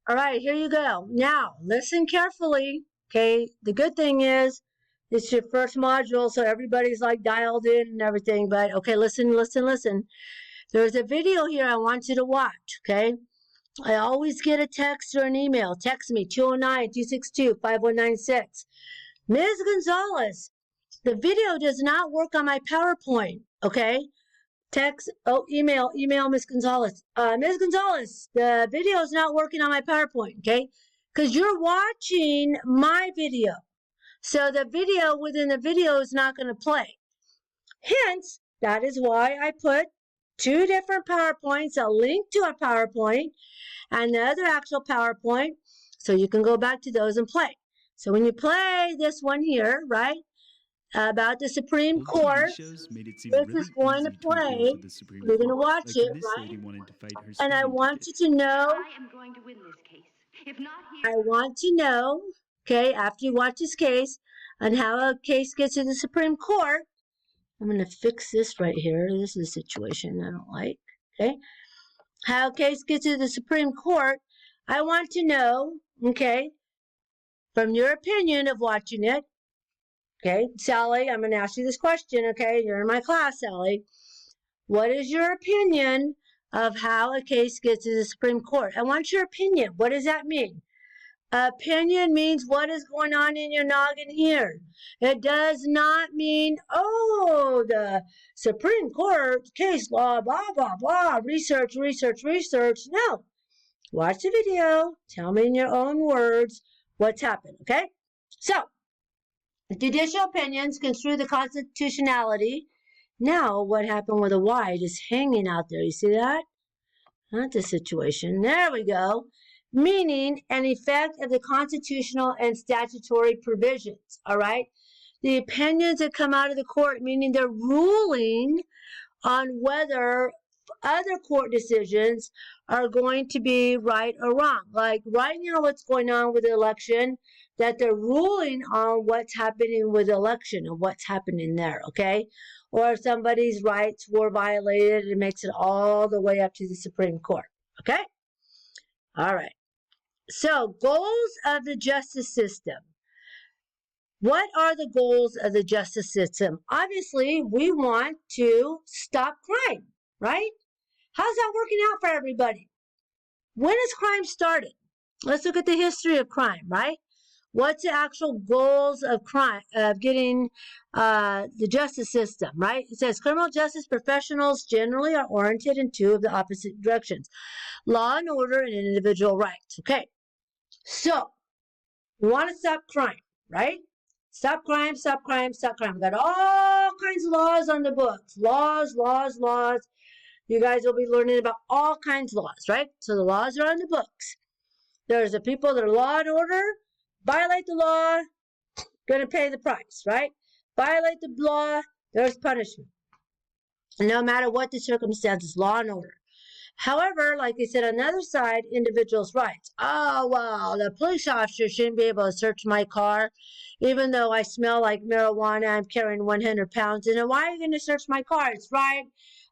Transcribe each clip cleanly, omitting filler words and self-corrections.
All right, here you go. Now, listen carefully. Okay, the good thing is it's your first module, so everybody's like dialed in and everything. But okay, listen, listen, listen. There's a video here I want you to watch. Okay, I always get a text or an email. Text me 209-262-5196. Ms. Gonzalez, the video does not work on my PowerPoint. Okay, email Miss Gonzalez. Miss Gonzalez, the video is not working on my PowerPoint, okay? Because you're watching my video. So the video within the video is not going to play. Hence, that is why I put two different PowerPoints, a link to a PowerPoint and the other actual PowerPoint, so you can go back to those and play. So when you play this one here, right, about the Supreme Court, this is going to play. You're going to watch it, right? And I want you to know. I am going to win this case. If not here. I want to know, okay, after you watch this case, on how a case gets to the Supreme Court. I'm going to fix this right here. This is a situation I don't like, okay? How a case gets to the Supreme Court. I want to know, okay, from your opinion of watching it. Okay, Sally, I'm going to ask you this question, okay? You're in my class, Sally. What is your opinion of how a case gets to the Supreme Court? I want your opinion. What does that mean? Opinion means what is going on in your noggin here. It does not mean, oh, the Supreme Court case law, blah, blah, blah, research, research, research. No. Watch the video. Tell me in your own words what's happened, okay? So, judicial opinions construe the constitutionality. Now, what happened with the Y just hanging out there? You see that? Not the situation. There we go. Meaning an effect of the constitutional and statutory provisions. All right? The opinions that come out of the court, meaning they're ruling on whether other court decisions are going to be right or wrong. Like right now, what's going on with the election, that they're ruling on what's happening with the election and what's happening there, okay? Or if somebody's rights were violated, it makes it all the way up to the Supreme Court, okay? All right. So, goals of the justice system. What are the goals of the justice system? Obviously, we want to stop crime, right? How's that working out for everybody? When has crime started? Let's look at the history of crime, right? What's the actual goals of crime, of getting the justice system, right? It says criminal justice professionals generally are oriented in two of the opposite directions: law and order and individual rights. Okay, so we want to stop crime, right? Stop crime, stop crime, stop crime. We've got all kinds of laws on the books. Laws, laws, laws. You guys will be learning about all kinds of laws, right? So the laws are on the books. There's the people that are law and order, violate the law, going to pay the price, right? Violate the law, there's punishment. No matter what the circumstances, law and order. However, like I said, on the other side, individuals' rights. Oh, well, the police officer shouldn't be able to search my car, even though I smell like marijuana, I'm carrying 100 pounds. And why are you going to search my car? It's right.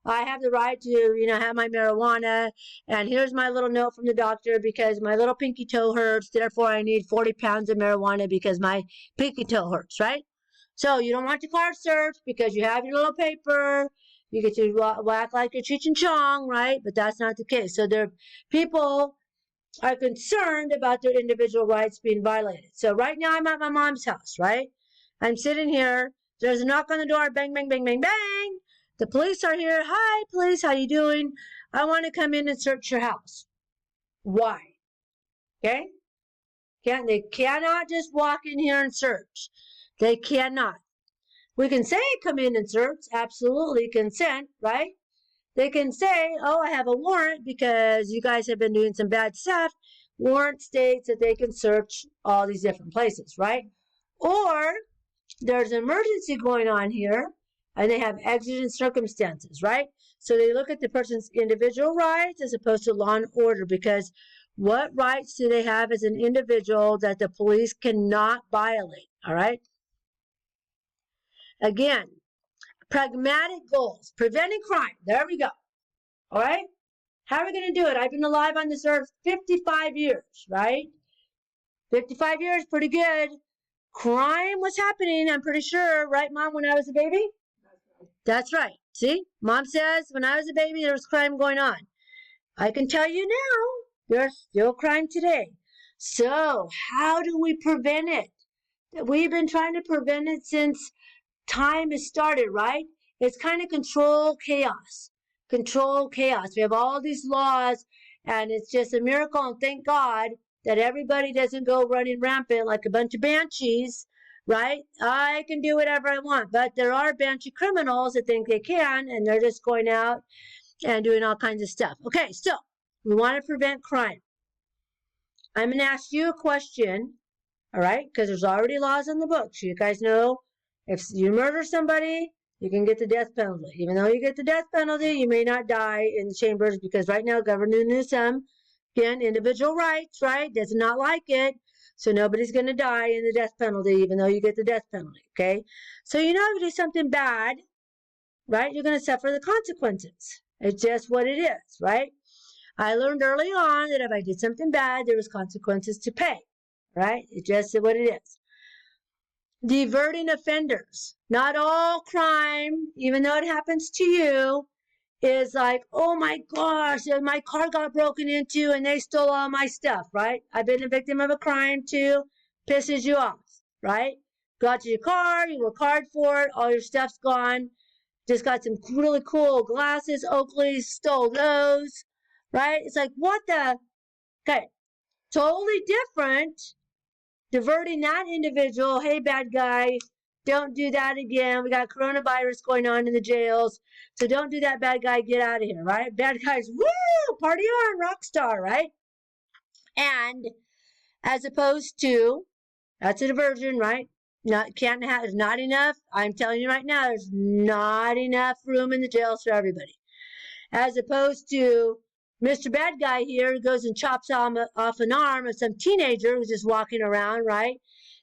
I have the right to, have my marijuana. And here's my little note from the doctor because my little pinky toe hurts. Therefore, I need 40 pounds of marijuana because my pinky toe hurts, right? So you don't want your car searched because you have your little paper. You get to act like you're Cheech and Chong, right? But that's not the case. So people are concerned about their individual rights being violated. So right now I'm at my mom's house, right? I'm sitting here. There's a knock on the door. Bang, bang, bang, bang, bang. The police are here. Hi, police. How you doing? I want to come in and search your house. Why? Okay? They cannot just walk in here and search. They cannot. We can say come in and search, absolutely, consent, right? They can say, oh, I have a warrant because you guys have been doing some bad stuff. Warrant states that they can search all these different places, right? Or there's an emergency going on here and they have exigent circumstances, right? So they look at the person's individual rights as opposed to law and order, because what rights do they have as an individual that the police cannot violate, all right? Again, pragmatic goals, preventing crime. There we go. All right? How are we going to do it? I've been alive on this earth 55 years, right? 55 years, pretty good. Crime was happening, I'm pretty sure, right, Mom, when I was a baby? That's right. See, Mom says when I was a baby, there was crime going on. I can tell you now, there's still crime today. So, how do we prevent it? We've been trying to prevent it since time has started, right? It's kind of control chaos. Control chaos. We have all these laws, and it's just a miracle, and thank God that everybody doesn't go running rampant like a bunch of banshees, right? I can do whatever I want, but there are banshee criminals that think they can, and they're just going out and doing all kinds of stuff. Okay, so we want to prevent crime. I'm going to ask you a question, all right? Because there's already laws in the books. You guys know if you murder somebody, you can get the death penalty. Even though you get the death penalty, you may not die in the chambers because right now Governor Newsom, again, individual rights, right, does not like it. So nobody's going to die in the death penalty even though you get the death penalty, okay? So you know if you do something bad, right, you're going to suffer the consequences. It's just what it is, right? I learned early on that if I did something bad, there was consequences to pay, right? It's just what it is. Diverting offenders. Not all crime, even though it happens to you, is like, oh my gosh, my car got broken into and they stole all my stuff, right? I've been a victim of a crime too. Pisses you off, right? Got to your car, you work hard for it, all your stuff's gone. Just got some really cool glasses, Oakley stole those, right? It's like, what the? Okay, totally different. Diverting that individual, hey, bad guy, don't do that again. We got coronavirus going on in the jails, so don't do that, bad guy. Get out of here, right? Bad guys, woo, party on, rock star, right? And as opposed to, that's a diversion, right? There's not enough. I'm telling you right now, there's not enough room in the jails for everybody. As opposed to Mr. Bad Guy here goes and chops off an arm of some teenager who's just walking around, right?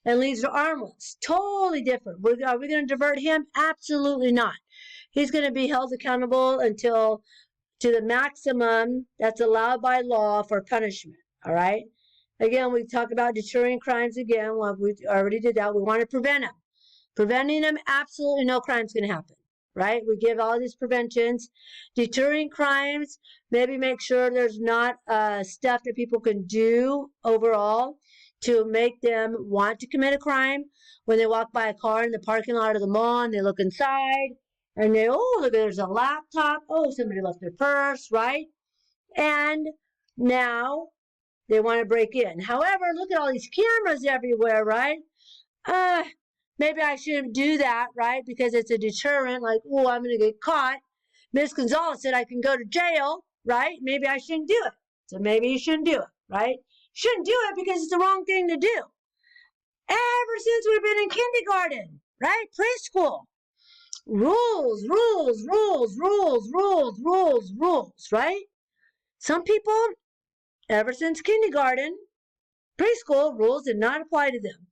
And leaves her armless. Totally different. Are we going to divert him? Absolutely not. He's going to be held accountable until to the maximum that's allowed by law for punishment, all right? Again, we talk about deterring crimes again. Well, we already did that. We want to prevent them. Preventing them, absolutely no crime's going to happen, right? We give all these preventions. Deterring crimes, maybe make sure there's not stuff that people can do overall to make them want to commit a crime. When they walk by a car in the parking lot of the mall and they look inside and they, oh, look, there's a laptop. Oh, somebody left their purse, right? And now they want to break in. However, look at all these cameras everywhere, right? Maybe I shouldn't do that, right? Because it's a deterrent, like, oh, I'm going to get caught. Miss Gonzalez said I can go to jail, right? Maybe I shouldn't do it. So maybe you shouldn't do it, right? Shouldn't do it because it's the wrong thing to do. Ever since we've been in kindergarten, right? Preschool. Rules, rules, rules, rules, rules, rules, rules, right? Some people, ever since kindergarten, preschool, rules did not apply to them.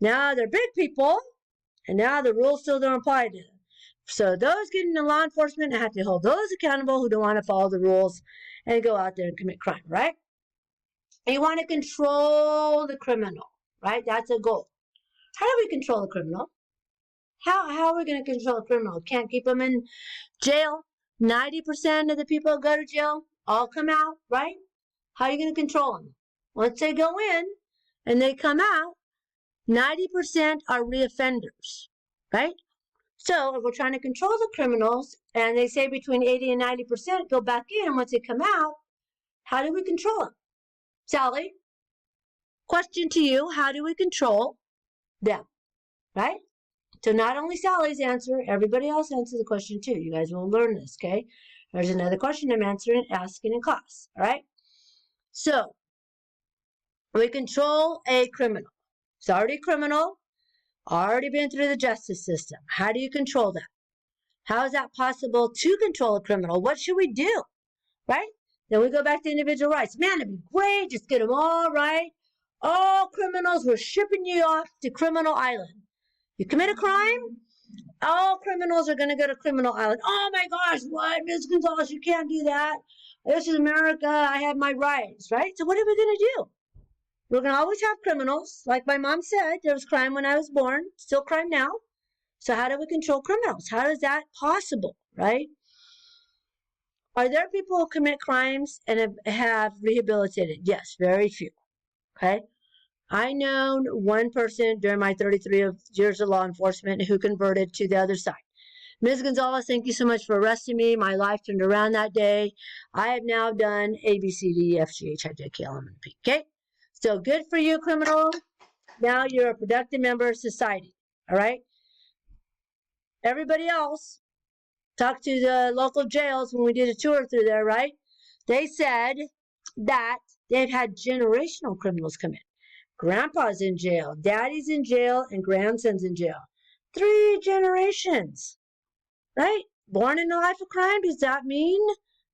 Now they're big people, and now the rules still don't apply to them. So those getting into law enforcement have to hold those accountable who don't want to follow the rules and go out there and commit crime, right? And you want to control the criminal, right? That's a goal. How do we control the criminal? How are we going to control the criminal? Can't keep them in jail. 90% of the people who go to jail all come out, right? How are you going to control them? Once they go in and they come out, 90% are reoffenders, right? So if we're trying to control the criminals, and they say between 80 and 90% go back in once they come out, how do we control them? Sally, question to you, how do we control them, right? So not only Sally's answer, everybody else answers the question too. You guys will learn this, okay? There's another question I'm asking in class, all right? So we control a criminal. It's already a criminal, already been through the justice system. How do you control that? How is that possible to control a criminal? What should we do, right? Then we go back to individual rights. Man, it'd be great, just get them all right. All criminals, we're shipping you off to Criminal Island. You commit a crime, all criminals are going to go to Criminal Island. Oh my gosh, what? Ms. Gonzalez, you can't do that. This is America. I have my rights, right? So what are we going to do? We're going to always have criminals. Like my mom said, there was crime when I was born, still crime now. So how do we control criminals? How is that possible, right? Are there people who commit crimes and have rehabilitated? Yes, very few, okay? I know one person during my 33 years of law enforcement who converted to the other side. Ms. Gonzalez, thank you so much for arresting me. My life turned around that day. I have now done A, B, C, D, E, F, G, H, I, J, K, L, M, N, P. Okay? So good for you, criminal. Now you're a productive member of society. All right? Everybody else, talked to the local jails when we did a tour through there, right? They said that they've had generational criminals come in. Grandpa's in jail, daddy's in jail, and grandson's in jail. 3 generations. Right? Born in a life of crime, does that mean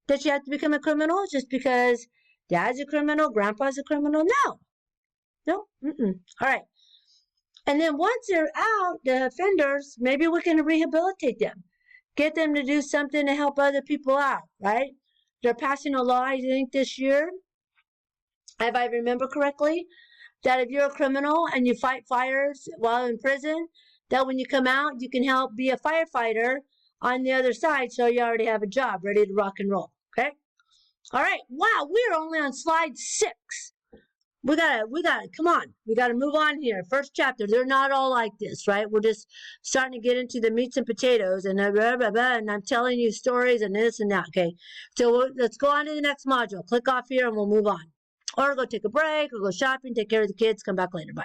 that you have to become a criminal just because dad's a criminal, grandpa's a criminal? No. All right. And then once they're out, the offenders, maybe we can rehabilitate them. Get them to do something to help other people out, right? They're passing a law, I think, this year, if I remember correctly, that if you're a criminal and you fight fires while in prison, that when you come out, you can help be a firefighter on the other side, so you already have a job ready to rock and roll. Okay? All right. Wow, we're only on slide 6. We gotta, come on. We gotta move on here. First chapter. They're not all like this, right? We're just starting to get into the meats and potatoes and blah, blah, blah, and I'm telling you stories and this and that, okay? So let's go on to the next module. Click off here and we'll move on. Or go take a break or go shopping, take care of the kids, come back later. Bye.